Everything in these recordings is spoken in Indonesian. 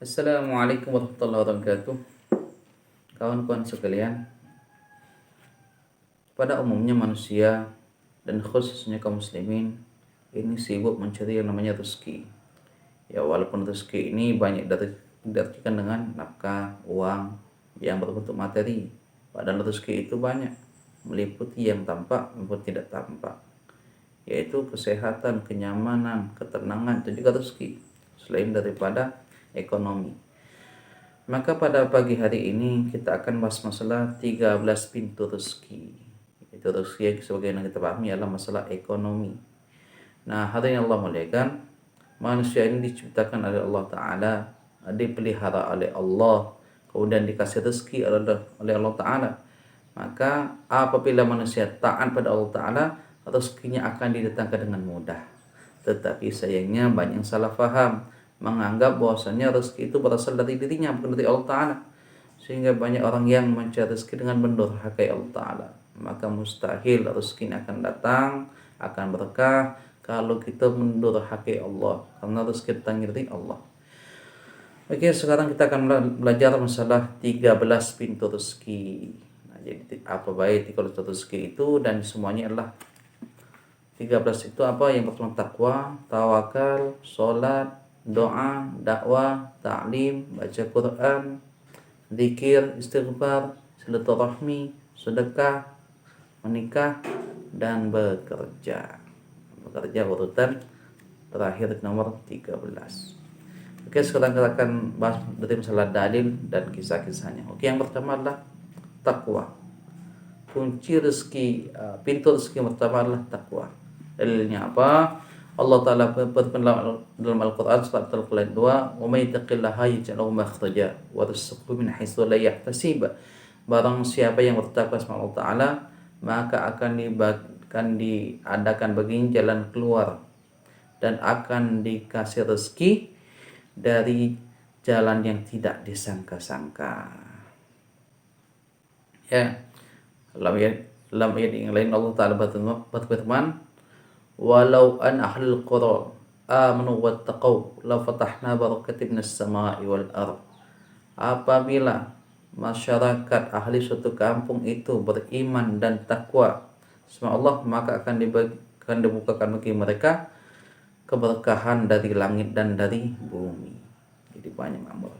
Assalamualaikum warahmatullahi wabarakatuh. Kawan-kawan sekalian, pada umumnya manusia dan khususnya kaum muslimin ini sibuk mencari yang namanya rezeki. Ya walaupun rezeki ini banyak diartikan dengan nafkah, uang yang berbentuk materi. Padahal rezeki itu banyak, meliputi yang tampak maupun tidak tampak, yaitu kesehatan, kenyamanan, ketenangan, itu juga rezeki selain daripada ekonomi. Maka pada pagi hari ini kita akan bahas masalah 13 pintu rezeki. Itu rezeki yang sebagaimana kita pahami adalah masalah ekonomi. Nah, hadirin Allah muliakan, manusia ini diciptakan oleh Allah Ta'ala, dipelihara oleh Allah, kemudian dikasih rezeki oleh Allah Ta'ala. Maka apabila manusia taat pada Allah Ta'ala, rezekinya akan didatangkan dengan mudah. Tetapi sayangnya banyak yang salah faham, menganggap bahwasanya rezeki itu berasal dari dirinya, bukan dari Allah Ta'ala. Sehingga banyak orang yang mencari rezeki dengan mendurhakai Allah Ta'ala. Maka mustahil rezekinya akan datang, akan berkah kalau kita mendurhakai Allah. Karena rezeki datang dari Allah. Oke, sekarang kita akan belajar masalah 13 pintu rezeki. Nah, jadi apa baik 13 pintu rezeki itu, dan semuanya adalah 13 itu apa? Yang pertama takwa, tawakal, sholat, doa, dakwah, ta'lim, baca Quran, zikir, istighfar, silaturahmi, sedekah, menikah, dan bekerja. Bekerja urutan terakhir nomor 13. Oke, sekarang kita akan bahas dari masalah dalil dan kisah-kisahnya. Oke, yang pertama adalah takwa. Kunci rezeki, pintu rezeki yang pertama adalah takwa. Dalilnya apa? Allah Ta'ala berfirman dalam Al-Quran surat Al-Quran 2, "Wa may yattaqillaha yaj'al lahu makhraja wa yarzuqhu min haitsu la yahtasib." Barang siapa yang bertakwa kepada Allah Ta'ala, maka akan diadakan baginya jalan keluar dan akan dikasih rezeki dari jalan yang tidak disangka-sangka. Ya, dalam ayat yang lain Allah Ta'ala berfirman, "Walau an ahlul qura amanu wattaqau la fatahna barakatin minas sama'i wal ard." Apabila masyarakat ahli suatu kampung itu beriman dan takwa sama Allah, maka akan dibukakan bagi mereka keberkahan dari langit dan dari bumi. Jadi banyak amal.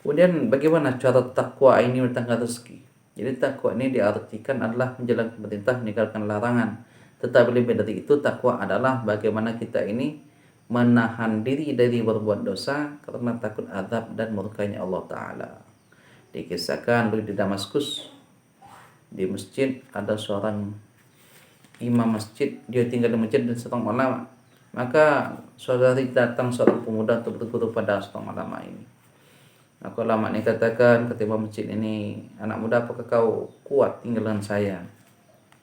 Kemudian bagaimana cara takwa ini mendatangkan rezeki? Jadi takwa ini diartikan adalah menjalankan perintah, meninggalkan larangan. Tetapi lebih dari itu, takwa adalah bagaimana kita ini menahan diri dari berbuat dosa karena takut azab dan murkanya Allah Ta'ala. Dikisahkan di Damaskus, di masjid ada seorang imam masjid, dia tinggal di masjid dan seorang ulama. Maka saudari datang seorang pemuda untuk berguru pada seorang ulama ini. Maka ulama ini katakan ketika masjid ini, "Anak muda, apakah kau kuat tinggal dengan saya?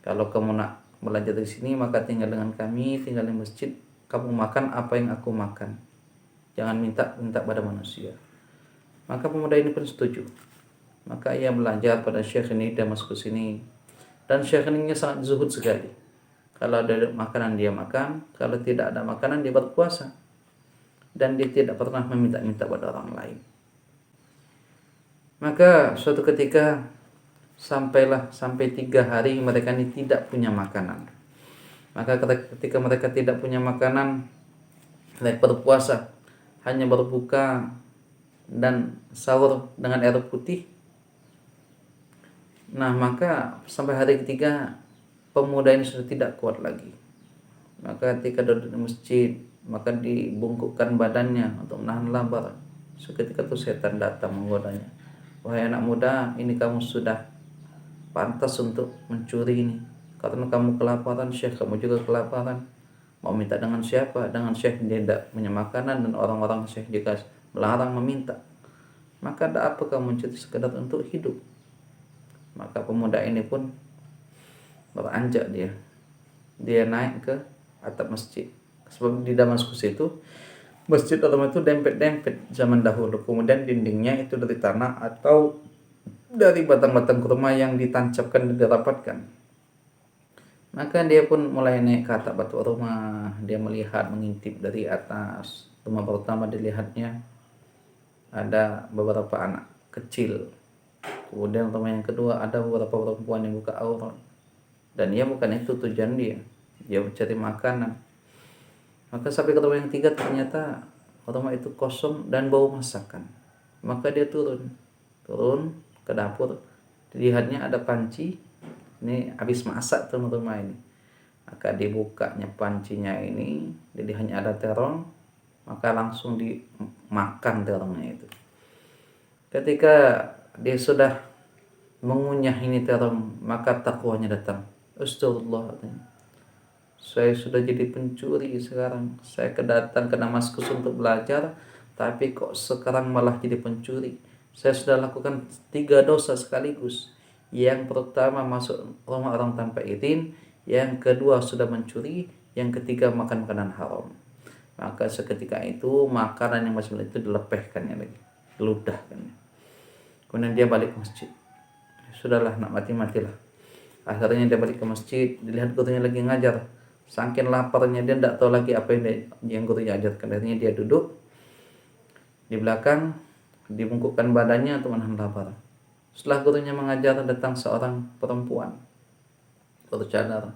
Kalau kamu nak belajar di sini, maka tinggal dengan kami, tinggal di masjid. Kamu makan apa yang aku makan. Jangan minta pada manusia." Maka pemuda ini pun setuju. Maka ia belajar pada syekh ini Damaskus ini. Dan syekh ini sangat zuhud sekali. Kalau ada makanan dia makan, kalau tidak ada makanan dia berpuasa. Dan dia tidak pernah meminta-minta pada orang lain. Maka suatu ketika sampai 3 hari mereka ini tidak punya makanan. Maka ketika mereka tidak punya makanan, mereka berpuasa, hanya berbuka dan sahur dengan air putih. Nah, maka sampai hari ketiga pemuda ini sudah tidak kuat lagi. Maka ketika duduk di masjid, maka dibungkukkan badannya untuk menahan lapar. Seketika itu setan datang menggodanya. "Wahai anak muda, ini kamu sudah pantas untuk mencuri ini. Karena kamu kelaparan, syekh kamu juga kelaparan. Mau minta dengan siapa? Dengan syekh dia tidak punya makanan dan orang-orang syekh juga melarang meminta. Maka ada apa kamu mencuri sekedar untuk hidup?" Maka pemuda ini pun beranjak dia naik ke atap masjid. Sebab di Damaskus itu masjid utama itu dempet-dempet zaman dahulu. Kemudian dindingnya itu dari tanah atau dari batang-batang kurma yang ditancapkan dan dirapatkan. Maka dia pun mulai naik ke atap batu rumah. Dia melihat, mengintip dari atas. Rumah pertama dilihatnya ada beberapa anak kecil. Kemudian teman yang kedua, ada beberapa perempuan yang buka aurat. Dan dia bukan itu tujuan dia. Dia mencari makanan. Maka sampai ke rumah yang tiga ternyata rumah itu kosong dan bau masakan. Maka dia turun ke dapur. Dilihatnya ada panci. Ini habis masak tuh rumah ini. Maka dibukanya pancinya ini, jadi hanya ada terong. Maka langsung dimakan terongnya itu. Ketika dia sudah mengunyah ini terong, maka takwanya datang. Astagfirullah, katanya. Saya sudah jadi pencuri sekarang. Saya kedatang ke Damaskus untuk belajar, tapi kok sekarang malah jadi pencuri. Saya sudah lakukan 3 dosa sekaligus. Yang pertama masuk rumah orang tanpa izin, yang kedua sudah mencuri, yang ketiga makan makanan haram. Maka seketika itu makanan yang masih itu dilepehkannya lagi, diludahkannya. Kemudian dia balik ke masjid. Sudahlah, nak mati-matilah. Akhirnya dia balik ke masjid, dilihat gurunya lagi ngajar. Saking laparnya dia tidak tahu lagi apa yang gurunya ajarkan. Akhirnya dia duduk di belakang, dibungkukkan badannya untuk menahan lapar. Setelah gurunya mengajar, datang seorang perempuan bercadar.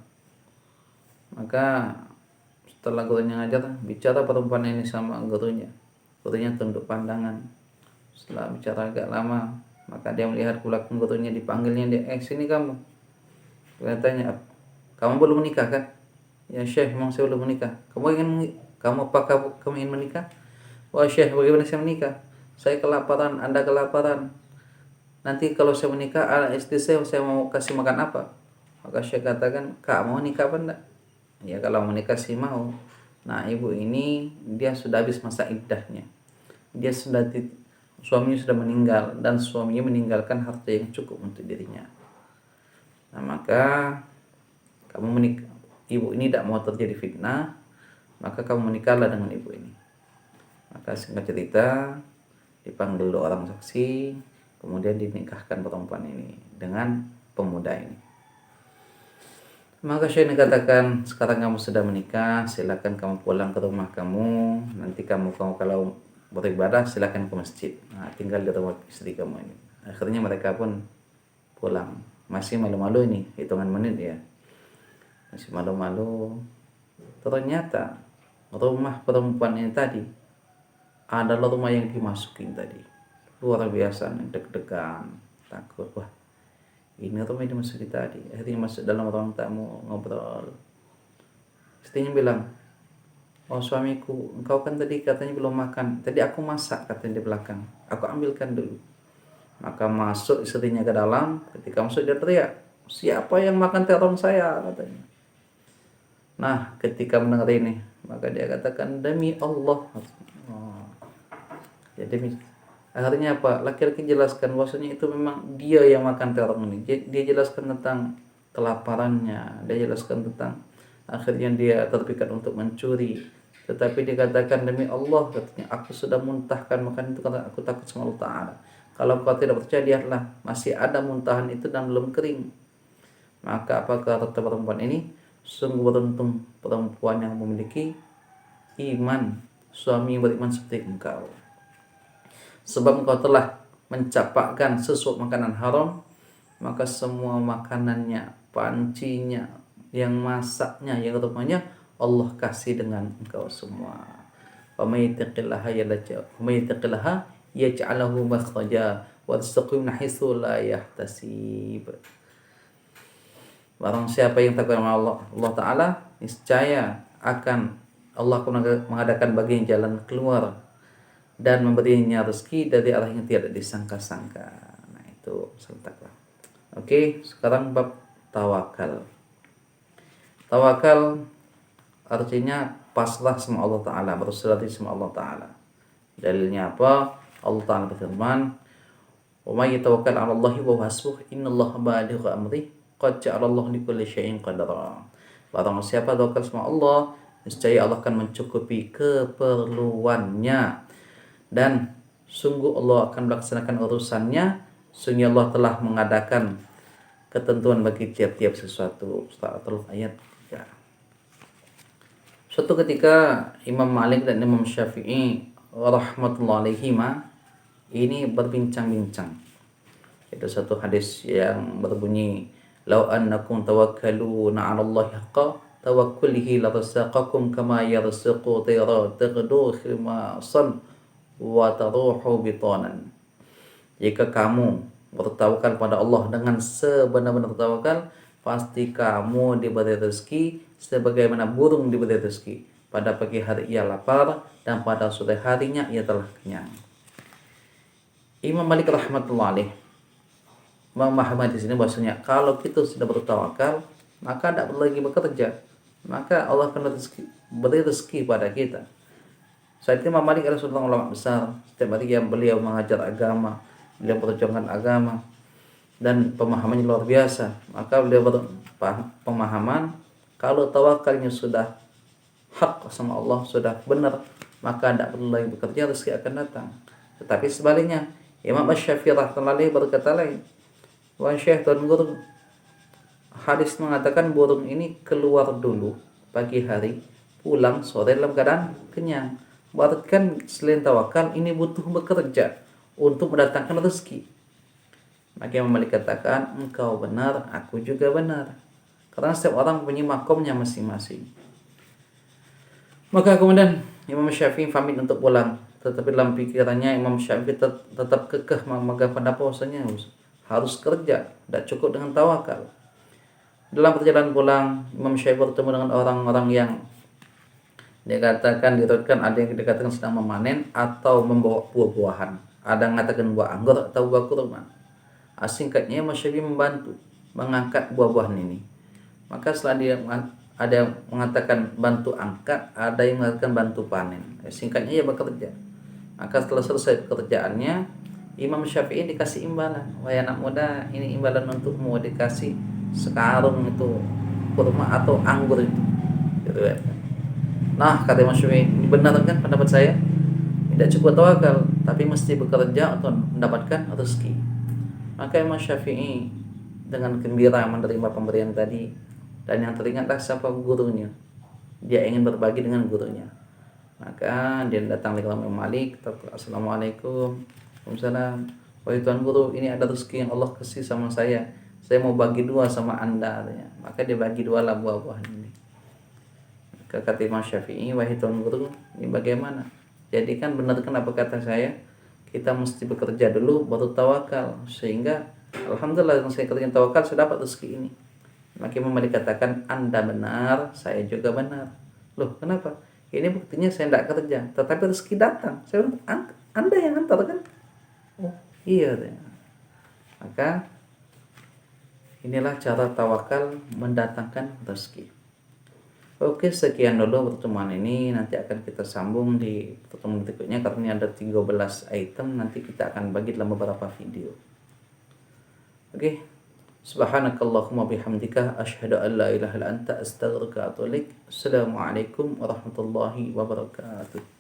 Maka setelah gurunya ngajar, bicara perempuan ini sama gurunya. Gurunya tunduk pandangan. Setelah bicara agak lama, maka dia melihat belakang gurunya, dipanggilnya dia, sini kamu. Dia tanya, kamu belum menikah kan? Ya Syekh, memang saya belum menikah. Kamu ingin menikah? Wah Syekh, bagaimana saya menikah? Saya kelaparan, Anda kelaparan. Nanti kalau saya menikah, anak istri saya mau kasih makan apa? Maka Syekh katakan, Kak mau nikah apa enggak? Ya kalau mau nikah sih mau. Nah ibu ini dia sudah habis masa iddahnya. Dia suaminya sudah meninggal dan suaminya meninggalkan harta yang cukup untuk dirinya. Nah maka kamu menikah, ibu ini tidak mau terjadi fitnah, maka kamu menikahlah dengan ibu ini. Maka singkat cerita dipanggil 2 orang saksi, kemudian dinikahkan perempuan ini dengan pemuda ini. Maka Syekh katakan, sekarang kamu sudah menikah, silakan kamu pulang ke rumah kamu. Nanti kamu kalau beribadah silakan ke masjid. Nah, tinggal di rumah istri kamu ini. Akhirnya mereka pun pulang. Masih malu-malu ini, hitungan menit ya. Masih malu-malu. Ternyata rumah perempuan ini tadi adalah rumah yang dimasukin tadi. Luar biasa, deg-degan, takut. Wah, ini rumah yang dimasukin tadi. Akhirnya masuk dalam ruang tamu, ngobrol. Istrinya bilang, oh suamiku, engkau kan tadi katanya belum makan. Tadi aku masak, katanya di belakang. Aku ambilkan dulu. Maka masuk istrinya ke dalam. Ketika masuk dia teriak, siapa yang makan terong saya, katanya. Nah ketika mendengar ini, maka dia katakan, demi Allah. Oh. Ya demi. Akhirnya apa? Laki-laki jelaskan bahwasanya itu memang dia yang makan terong ini. Dia jelaskan tentang kelaparannya. Dia jelaskan tentang akhirnya dia terpikat untuk mencuri. Tetapi dia katakan, demi Allah, katanya, aku sudah muntahkan makan itu karena aku takut sama Allah Ta'ala. Kalau kau tidak percaya, lihatlah, masih ada muntahan itu dan belum kering. Maka apakah kata perempuan ini? Sungguh beruntung perempuan yang memiliki iman, suami yang beriman seperti engkau. Sebab engkau telah mencapakkan sesuatu makanan haram, maka semua makanannya, pancinya, yang masaknya, yang rumahnya, Allah kasih dengan engkau semua. Faman yattaqillaha yaj'al lahu makhraja wa yarzuqhu min haitsu la yahtasib. Barang siapa yang takut kepada Allah Ta'ala, niscaya Allah akan mengadakan baginya jalan keluar dan memberinya rezeki dari arah yang tidak disangka-sangka. Nah itu takwa. Oke, sekarang bab tawakal. Tawakal artinya pasrah sama Allah Ta'ala, berserah diri sama Allah Ta'ala. Dalilnya apa? Allah Ta'ala berfirman, wa may yatawakkal 'ala Allahi wa huwa hasbuh, innallaha balighu amrih, qad ja'alallahu likulli syai'in qadara. Barang siapa tawakal sama Allah, niscaya Allah akan mencukupi keperluannya. Dan sungguh Allah akan melaksanakan urusannya. Sungguh Allah telah mengadakan ketentuan bagi tiap-tiap sesuatu. Surah ayat 3. Suatu ketika Imam Malik dan Imam Syafi'i rahmatullahi alaihima ini berbincang-bincang. Itu satu hadis yang berbunyi, "Lau annakum tawakkaluna 'ala Allahi haqqa tawakkulihi larazaqakum kama yarzuqu tayra taghdu khimasan wa taruhu bitanan." Jika kamu bertawakal pada Allah dengan sebenar-benar tawakal, pasti kamu diberi rezeki sebagaimana burung diberi rezeki. Pada pagi hari ia lapar dan pada sore harinya ia telah kenyang. Imam Malik rahmatullah alaih memahami di sini bahwasanya kalau kita sudah bertawakal, maka tidak perlu lagi bekerja, maka Allah akan beri rezeki pada kita. Saat itu Imam Malik adalah seorang ulama besar. Setiap hari yang beliau mengajar agama, beliau perjuangkan agama, dan pemahamannya luar biasa. Maka beliau berpemahaman kalau tawakalnya sudah hak sama Allah, sudah benar, maka tidak perlu lagi bekerja, rezeki akan datang. Tetapi sebaliknya, Imam Asy-Syafi'i rahimahullah berkata lain. Wahai Syekh Tuan Guru, hadis mengatakan burung ini keluar dulu pagi hari, pulang sore dalam keadaan kenyang. Berarti kan selain tawakal ini butuh bekerja untuk mendatangkan rezeki. Maka Imam Malik katakan, engkau benar, aku juga benar. Karena setiap orang punya makomnya masing-masing. Maka kemudian Imam Syafi'i pamit untuk pulang. Tetapi dalam pikirannya Imam Syafi'i tetap kekeh memegang pendapat bahwasanya harus kerja, tidak cukup dengan tawakal. Dalam perjalanan pulang, Imam Syafi'i bertemu dengan orang-orang yang diriwayatkan ada yang dikatakan sedang memanen atau membawa buah-buahan. Ada yang mengatakan buah anggur atau buah kurma. Singkatnya Imam Syafi'i membantu mengangkat buah-buahan ini. Maka setelah dia ada yang mengatakan bantu angkat, ada yang mengatakan bantu panen. Singkatnya ia bekerja. Maka setelah selesai pekerjaannya, Imam Syafi'i dikasih imbalan. Wahai anak muda, ini imbalan untukmu, dikasih sekarung itu kurma atau anggur itu. Gitu ya. Nah, kata Imam Syafi'i, ini benar kan pendapat saya? Tidak cukup tawakal, tapi mesti bekerja untuk mendapatkan rezeki. Maka Imam Syafi'i dengan gembira menerima pemberian tadi, dan yang teringatlah siapa gurunya. Dia ingin berbagi dengan gurunya. Maka dia datang ke Imam Malik, Assalamualaikum. Waalaikumsalam. Wahai Tuan Guru, ini ada rezeki yang Allah kasih sama saya. Saya mau bagi dua sama anda. Maka dia bagi dua lah buah-buahan ini. Maka kata Imam Syafi'i, wahai Tuan Guru, ini bagaimana? Jadi kan benar kan apa kata saya? Kita mesti bekerja dulu baru tawakal. Sehingga alhamdulillah yang saya kerjakan tawakal, saya dapat rezeki ini. Maka Imam Malik katakan, anda benar, saya juga benar. Loh, kenapa? Ini buktinya saya tidak kerja, tetapi rezeki datang. Saya bilang, anda yang hantar kan? Oh iya. Maka inilah cara tawakal mendatangkan rezeki. Oke, sekian dulu pertemuan ini. Nanti akan kita sambung di pertemuan berikutnya, karena ini ada 13 item. Nanti kita akan bagi dalam beberapa video. Oke. Subhanakallahumma bihamdika asyhadu an la ilaha illa anta astaghfiruka wa atubu ilaik. Assalamualaikum warahmatullahi wabarakatuh.